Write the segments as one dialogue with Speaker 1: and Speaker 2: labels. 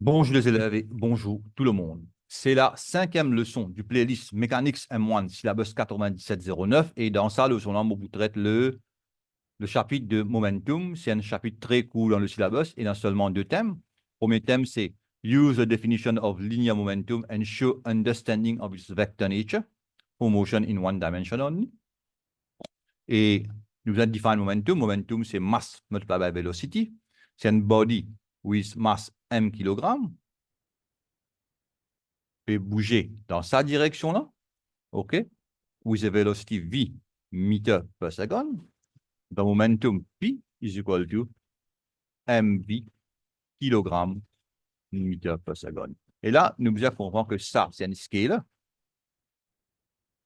Speaker 1: Bonjour les élèves et bonjour tout le monde. C'est la cinquième leçon du playlist Mechanics M1 syllabus 9709 et dans ça, leçon là, on vous traite le chapitre de Momentum. C'est un chapitre très court dans le syllabus et il y a seulement deux thèmes. Premier thème, c'est Use the definition of linear momentum and show understanding of its vector nature for motion in one dimension only. Et nous allons définir momentum. Momentum, c'est mass multiplied by velocity. C'est un body with mass m kg peut bouger dans sa direction là, OK, with a velocity v meter per second. The momentum P is equal to mv kg meter per second. Et là, nous devons comprendre que ça, c'est un scale.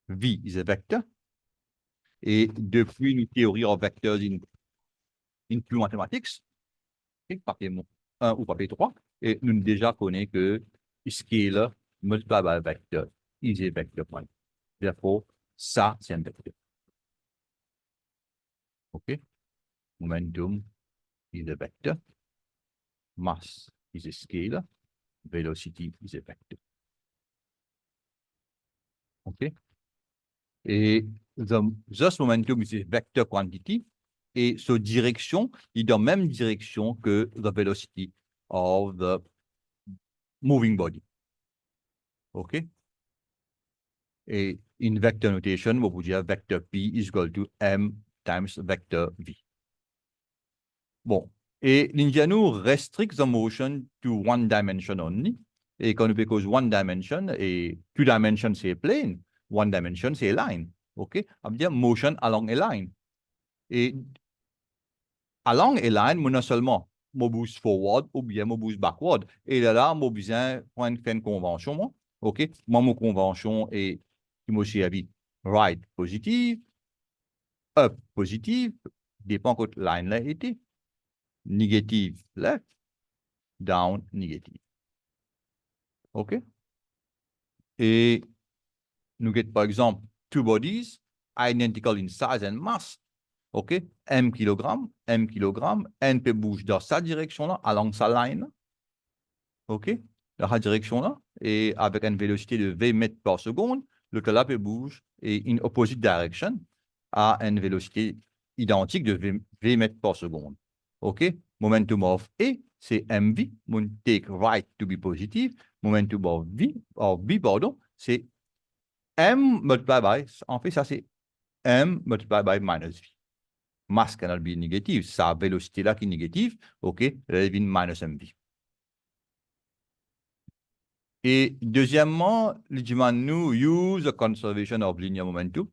Speaker 1: V is a vector. Et depuis une théorie en vecteurs in pure mathematics, papier 1 ou papier 3, et nous déjà connaissons que scale multiplied by vector is a vector point. Therefore, ça, c'est un vecteur. OK? Momentum is a vector. Mass is a scalar. Velocity is a vector. OK? Et this momentum is a vector quantity. Et sa direction est dans la même direction que the velocity of the moving body. OK? Et in vector notation, on peut dire vector P is equal to M times vector V. Bon. Et l'Indiano restricts the motion to one dimension only. Et quand because one dimension et two dimensions c'est plane, one dimension c'est line. OK? Ça veut dire motion along a line. Et along a line, non seulement je bouge forward ou bien je bouge backward. Et là, je besoin faire une convention. Moi. OK? Moi, mon convention est, qui m'a servi right positive, up positive, dépend de la line là était, négative left, down négative. OK? Et nous avons par exemple two bodies identical in size and mass. OK? M kg, N peut bouger dans sa direction là, along sa line. OK? Dans sa direction là, et avec une vélocité de V mètres par seconde, le là peut bouger et in opposite direction à une vélocité identique de V mètres par seconde. OK? Momentum of A, c'est mv. Take right to be positive. Momentum of B, pardon, c'est m multiplied by, en fait, ça c'est m multiplied by minus v. Mass cannot be négative. Sa vélocité là qui est négative, OK, elle devient minus mv. Et deuxièmement, nous use the conservation of linear momentum.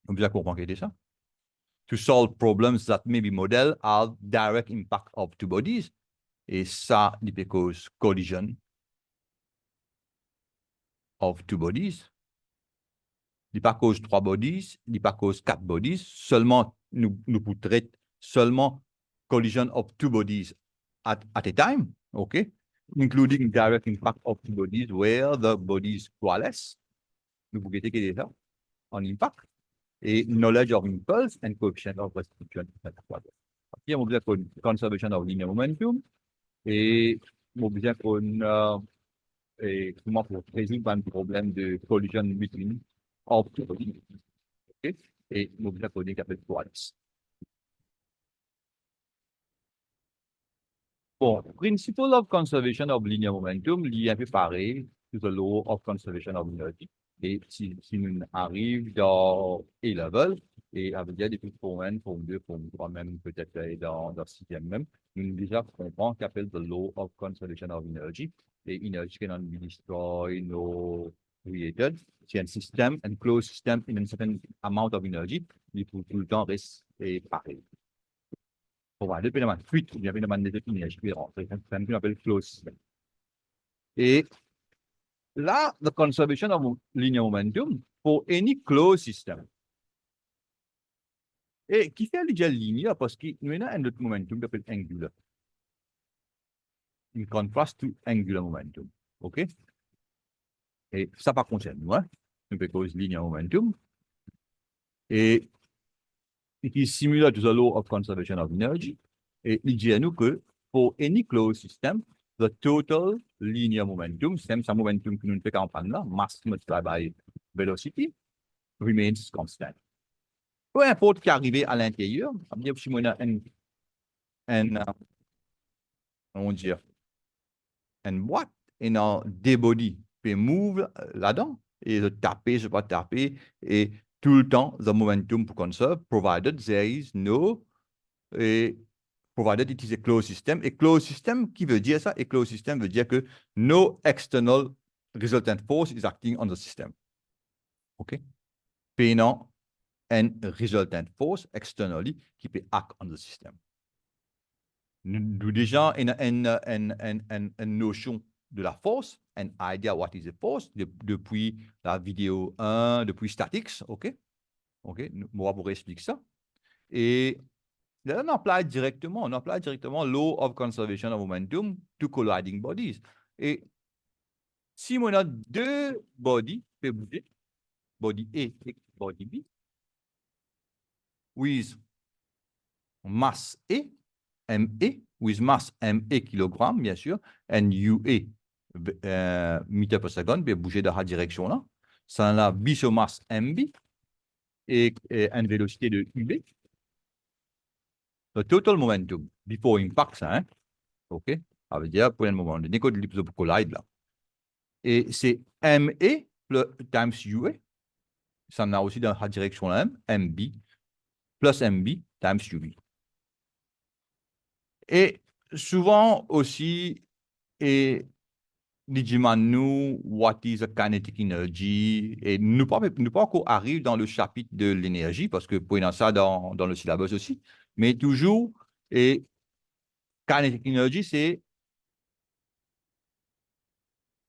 Speaker 1: On bien comprendre que ça. To solve problems that may be modeled as direct impact of two bodies. Et ça, il peut cause collision of two bodies. Il pas cause trois bodies, il pas cause quatre bodies. Seulement, nous traitons seulement collision of two bodies at a time. OK? Including direct impact of two bodies where the bodies coalesce. Nous pouvons dire ça en impact. Et knowledge of impulse and coefficient of restriction. Aquí on besoin d'une conservation of linear momentum et on besoin comment pour résoudre un problème de collision between of two bodies. Okay? Et on besoin qu'on appelle Wallace. Bon, principle of conservation of linear momentum, il est un peu pareil to the law of conservation of energy. Et si nous arrivons dans A-level, et avec des trucs pour 1, pour 2, pour 3, même peut-être dans le sixième même, nous déjà comprenons qu'appelle the law of conservation of energy. Et energy cannot be destroyed nor created. C'est un système, un closed system in a certain amount of energy, il faut tout le temps rester pareil. On va depuis la fuite, il y avait une demande de énergie qui est rentrée. C'est un peu appelle closed system. Et là, the conservation of linear momentum for any closed system. Et qui fait déjà linéaire parce qu'il y a un autre momentum qui s'appelle angular. In contrast to angular momentum. OK? Et ça, par contre, c'est nous, hein? Nous peut cause linear momentum. Et it is similar to the law of conservation of energy. Et il dit à nous que for any closed system, the total linear momentum, c'est un momentum que nous ne faisons pas là, mass multiplied by velocity, remains constant. Peu importe qui arrive à l'intérieur, ça veut dire que si on a on dit, un boîte, et des body peut move là-dedans, et de taper, je pas taper, et tout le temps, the momentum pour conserve, provided there is no, et provided it is a closed system. Et closed system, qui veut dire ça? Et closed system veut dire que no external resultant force is acting on the system. OK? Pénant and resultant force externally qui peut act on the system. Nous déjà une notion de la force, an idea what is a force, depuis la vidéo 1, depuis statics, OK? OK? Moi, pour expliquer ça. Et là, on applique directement law of conservation of momentum to colliding bodies. Et si on a deux bodies, body A et body B, with mass A, MA, with mass MA kg, bien sûr, and UA mètres par seconde, peut bouger dans la direction là. Ça a B sur masse MB et une vélocité de UB. Le total momentum before impact, ça, hein? OK? Ça veut dire, pour un moment donné, quand il collide là. Et c'est MA times UA. Ça en a aussi dans la direction là, MB, plus MB times UB. Et souvent aussi, et nous demandons what is a kinetic energy, et nous pas encore arrive dans le chapitre de l'énergie, parce que pour ça dans le syllabus aussi, mais toujours, et kinetic energy, c'est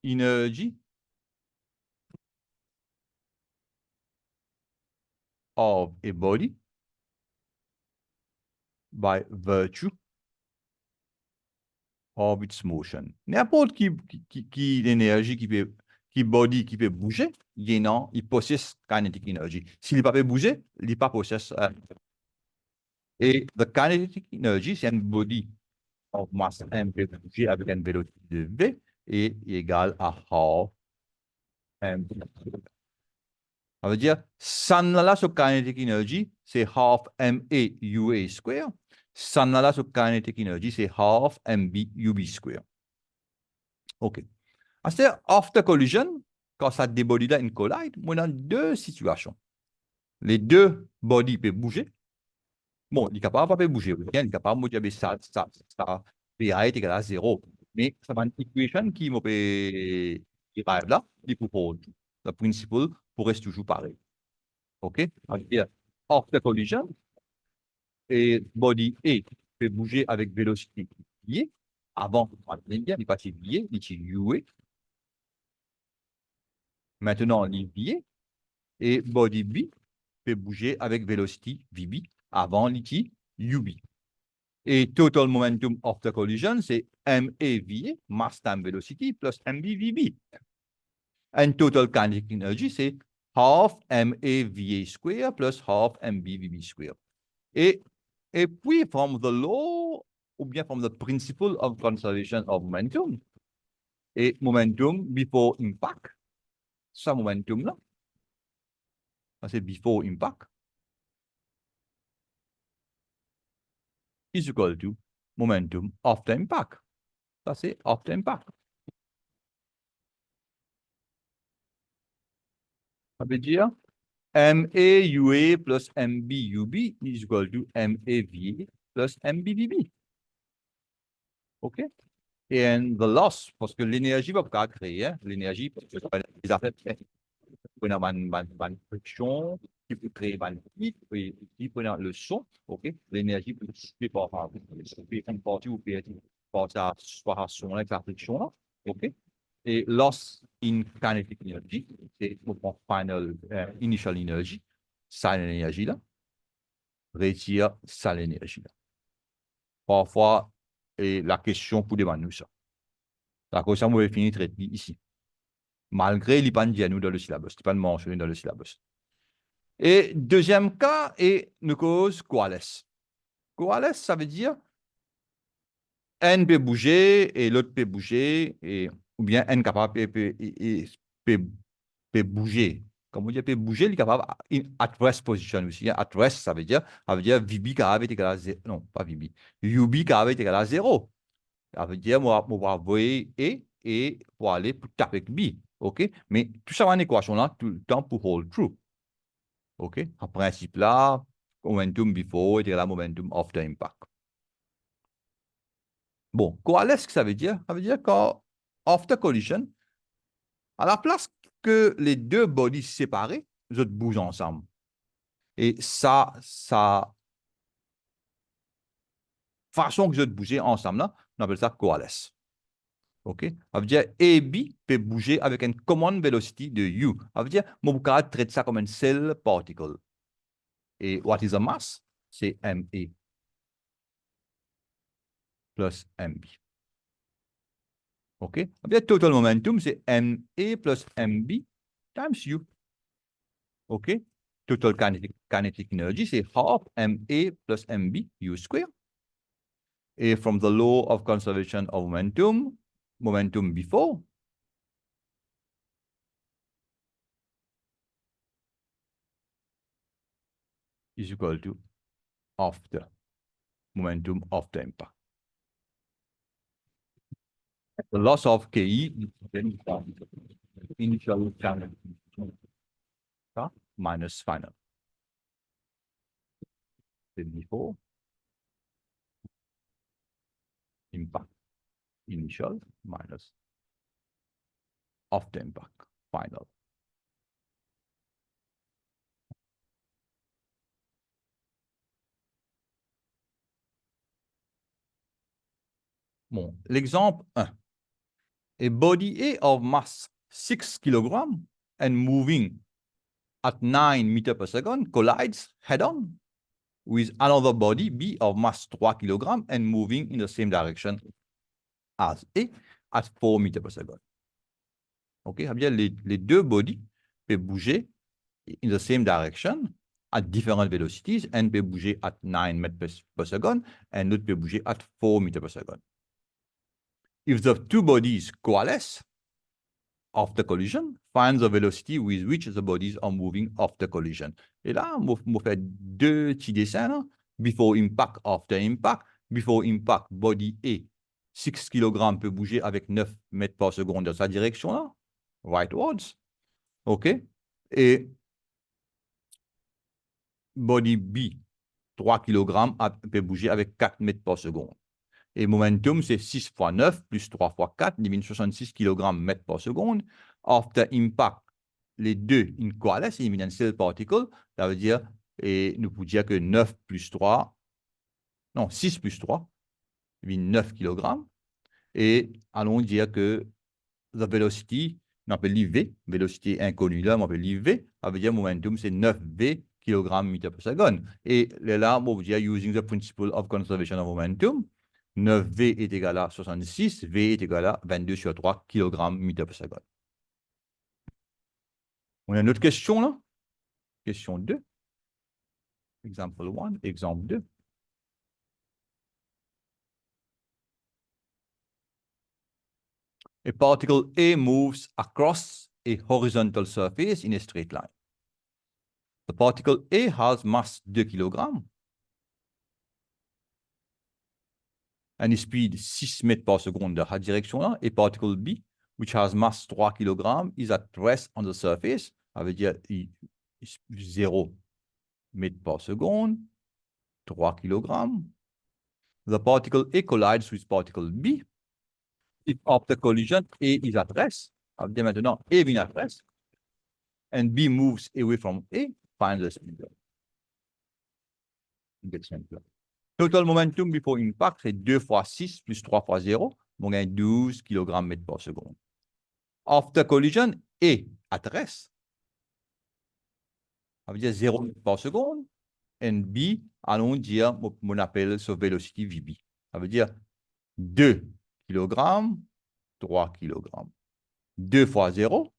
Speaker 1: energy of a body by virtue of its motion. N'importe qui l'énergie qui body qui peut bouger, il possède kinetic energy. S'il ne peut pas bouger, il ne possède pas. Et the kinetic energy, c'est un body of mass m peut bouger avec une vélocité de v est égal à half m. Ça veut dire, sanala sur kinetic energy, c'est half ma ua square. Sanala sur kinetic energy, c'est half mb ub square. OK. C'est after collision, quand ça débody là, une collide, on a deux situations. Les deux bodies peuvent bouger. Bon, il est capable de bouger. Il est capable de bouger. Ça, PA est égal à 0. Mais ça va une équation qui arrive là, il propose. Le principe pour rester toujours pareil. OK? C'est-à-dire, after collision, et body A peut bouger avec vélocité liée. Avant, il est parti lié, il est UA. Maintenant, il est lié. Et body B peut bouger avec vélocité VB. Avant, il est UB. Et total momentum of the collision, c'est MAVA, mass time velocity, plus MBVB. And total kinetic energy, c'est half MAVA square plus half MBVB square. Et puis, from the law, ou bien from the principle of conservation of momentum, et momentum before impact, ça momentum là, c'est before impact, is equal to momentum after impact. Ça, c'est after impact. Ça veut dire MAUA plus MBUB is equal to MAVA plus MBVB. OK? Et the loss, parce que l'énergie va pas créer, hein? L'énergie, parce que les affaires, on a une friction qui peut créer une heat, et qui peut le son, OK? L'énergie peut dissiper par une partie ou par sa son avec la friction là, OK? Et loss in kinetic energy, c'est mon final initial energy, ça l'énergie là, retire ça l'énergie là. Parfois, et la question pour demander ça. La question, vous finir de traiter ici. Malgré les pas dit à nous dans le syllabus, pas mentionné dans le syllabus. Et deuxième cas, et nous cause coalesce. Coalesce, ça veut dire N peut bouger et l'autre peut bouger, ou bien N capable peut bouger. Comme on dit, peut bouger, il est capable at rest position aussi. At rest, ça veut dire VB capable est égal à 0. Non, pas VB. UB capable est égal à 0. Ça veut dire, moi, on va envoyer et pour aller pour taper B. OK? Mais tout ça, une équation là, tout le temps pour hold true. OK? En principe là, momentum before est égal à momentum after impact. Bon, coalesce, ça veut dire? Ça veut dire qu'after collision, à la place que les deux bodies séparés, les autres bougent ensemble. Et ça, façon que les autres bougent ensemble, là, on appelle ça coalesce. OK? Ça veut dire AB peut bouger avec une common velocity de U. Ça veut dire, mon boucard traite ça comme un cell particle. Et what is a mass? C'est MA plus MB. OK? Ça veut dire total momentum, c'est MA plus MB times U. OK? Total kinetic energy, c'est half MA plus MB U square. Et from the law of conservation of momentum, momentum before is equal to after, momentum after impact. The loss of KE initial minus final. Then before impact initial minus after impact final. Bon, l'exemple 1. A body A of mass 6 kg and moving at 9 meters per second collides head-on with another body B of mass 3 kg and moving in the same direction as A at 4 meters per second. OK, ça veut dire les deux bodies peuvent bouger in the same direction at different velocities. N peut bouger at 9 meters per second and l'autre peut bouger at 4 meters per second. If the two bodies coalesce after collision, find the velocity with which the bodies are moving after collision. Et là, on fait deux petits dessins. Là. Before impact, after impact. Before impact, body A, 6 kg peut bouger avec 9 mètres par seconde dans sa direction. Là. Rightwards. OK? Et body B, 3 kg peut bouger avec 4 mètres par seconde. Et momentum, c'est 6 fois 9 plus 3 fois 4, divine 66 kg mètres par seconde. After impact, les deux, une coalesce, une cell particle, ça veut dire, et nous pouvons dire que 9 plus 3, non, 6 plus 3, 9 kg. Et allons dire que la velocity, on appelle l'IV, vélocité inconnue là, on appelle l'IV, ça veut dire momentum, c'est 9V kg meter per second. Et là, on va dire, using the principle of conservation of momentum, 9V est égal à 66, V est égal à 22 sur 3 kg meter per second. On a une autre question là? Question 2. Exemple 1, exemple 2. A particle A moves across a horizontal surface in a straight line. The particle A has mass 2 kg and speed 6 mètres par seconde dans la direction là. Et particle B, which has mass 3 kg, is at rest on the surface. Ça veut dire 0 mètres par seconde, 3 kg. The particle A collides with particle B. If after collision, A is at rest. Ça veut dire maintenant, A vient at rest. And B moves away from A, find the speed. Total momentum before impact, c'est 2 fois 6 plus 3 fois 0. On gagne 12 kg mètres par seconde. After collision, A at rest. Ça veut dire 0 mètres par seconde. And B, allons dire, on appelle ce velocity VB. Ça veut dire 2 kg, 3 kg. 2 fois 0,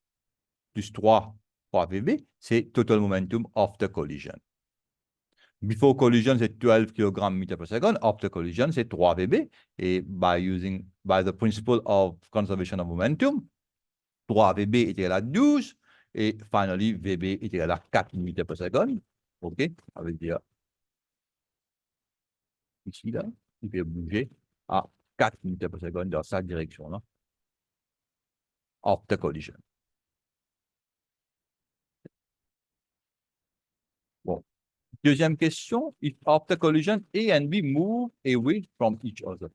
Speaker 1: plus 3 fois VB, c'est total momentum after collision. Before collision, c'est 12 kg/m per second. After collision, c'est 3 VB. Et by the principle of conservation of momentum, 3 VB est égal à 12. Et finally, VB est égal à 4 m per second. OK? Ça veut dire, ici, là, il peut bouger à 4 m per second dans sa direction, là. After collision. Bon. Deuxième question. If after collision, A and B move away from each other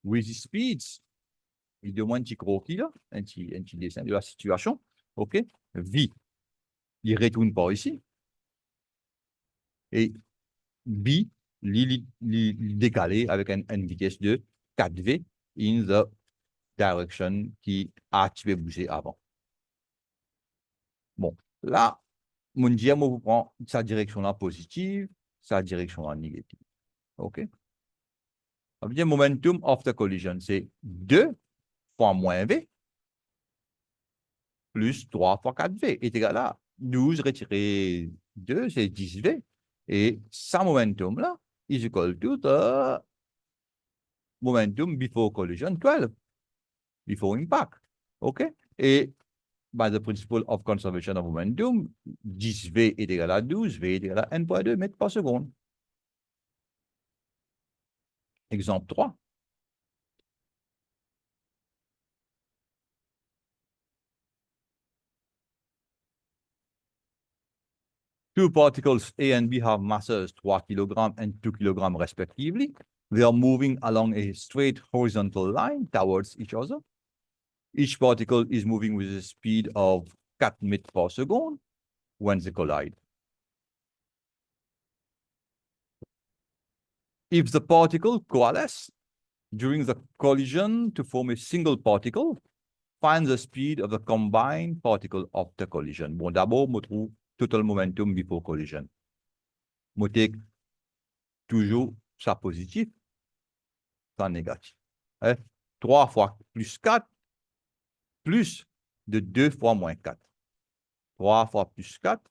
Speaker 1: with speeds, il demande un petit croquis là, un petit dessin de la situation. OK? V, il retourne par ici. Et B, il décalé avec une vitesse de 4V in the direction qui a tué bouger avant. Bon, là, mon diable vous prend sa direction là positive, sa direction là négative. OK? Ça veut dire momentum after collision, c'est 2 fois moins V plus 3 fois 4V est égal à 12 retiré 2, c'est 10V. Et ça momentum là is equal to the momentum before collision 12, before impact. OK? Et by the principle of conservation of momentum, 10V est égal à 12, V est égal à 1,2 mètres par seconde. Exemple 3. Two particles A and B have masses 3 kg and 2 kg respectively. They are moving along a straight horizontal line towards each other. Each particle is moving with a speed of 4 mètres par seconde when they collide. If the particle coalesce during the collision to form a single particle, find the speed of the combined particle after collision. Bon, d'abord, je trouve total momentum before collision. Je take toujours ça positif, ça négatif. 3 fois plus 4, plus de 2 fois moins 4. 3 fois plus 4,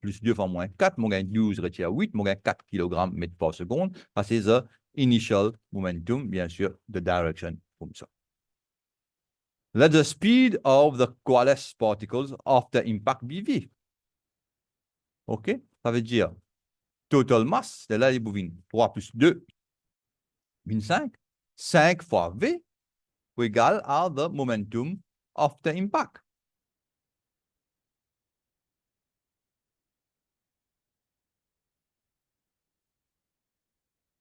Speaker 1: plus 2 fois moins 4, mon gain 12 retire 8, mon gain 4 kg mètre par seconde. Ça, c'est the initial momentum, bien sûr, the direction, comme ça. Let the speed of the coalesced particles after impact be V. OK? Ça veut dire total mass, c'est là, il bouge 3 plus 2, 25. 5 fois V égale à the momentum after impact.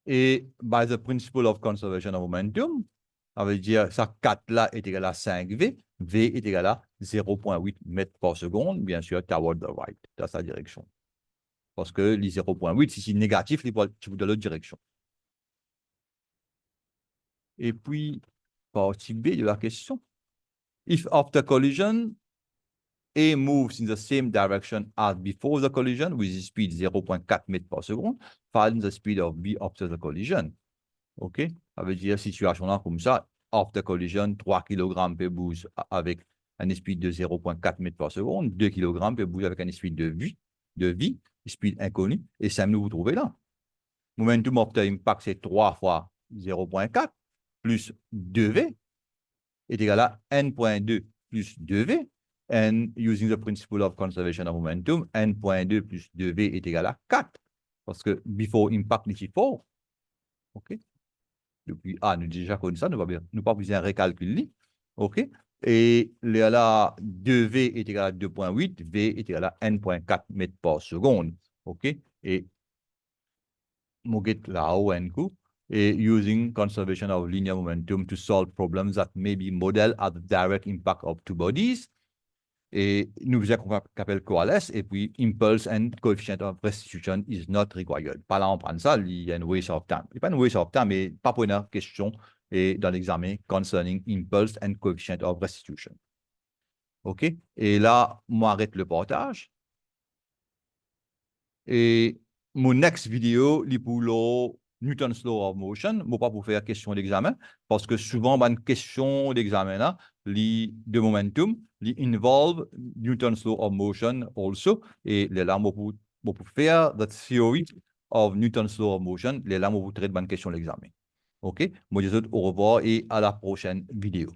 Speaker 1: Et by the principle of conservation of momentum, ça veut dire ça 4 là est égal à 5V, V est égal à 0,8 mètres par seconde, bien sûr, toward the right, dans sa direction. Parce que les 0,8, si c'est négatif, il faut dans l'autre direction. Et puis, partie B de la question. If after collision, A moves in the same direction as before the collision with the speed 0,4 mètres par seconde, find the speed of B after the collision. OK? Ça veut dire, situation là comme ça, after collision, 3 kg peut bouger avec un speed de 0,4 mètres par seconde, 2 kg peut bouger avec un speed de V, speed inconnu, et 5 nous vous trouvez là. Momentum after impact, c'est 3 fois 0,4 plus 2V est égal à n.2 plus 2V. And using the principle of conservation of momentum, n.2 plus 2V est égal à 4. Parce que before impact, ici 4. OK? Depuis A, nous déjà connu ça, nous n'avons pas besoin de recalculer. OK? Et là, 2V est égal à 2,8, V est égal à n.4 mètres par seconde. OK? Et nous get là-haut un coup. Et using conservation of linear momentum to solve problems that may be modeled at the direct impact of two bodies. Et nous faisons qu'on appelle coalesce, et puis impulse and coefficient of restitution is not required. Par là, on prend ça, il y a une waste of time. Il n'y a pas une waste of time, mais pas pour une question et dans l'examen concerning impulse and coefficient of restitution. OK? Et là, moi, arrête le partage. Et mon next vidéo, il pour le Newton's Law of Motion, je pas pour faire question d'examen, parce que souvent, une question d'examen là, de momentum, involve Newton's Law of Motion also, et là, je pour faire the theory of Newton's law of motion. Les là, on vous traite de bonne question l'examen. OK? Moi, je vous dis au revoir et à la prochaine vidéo.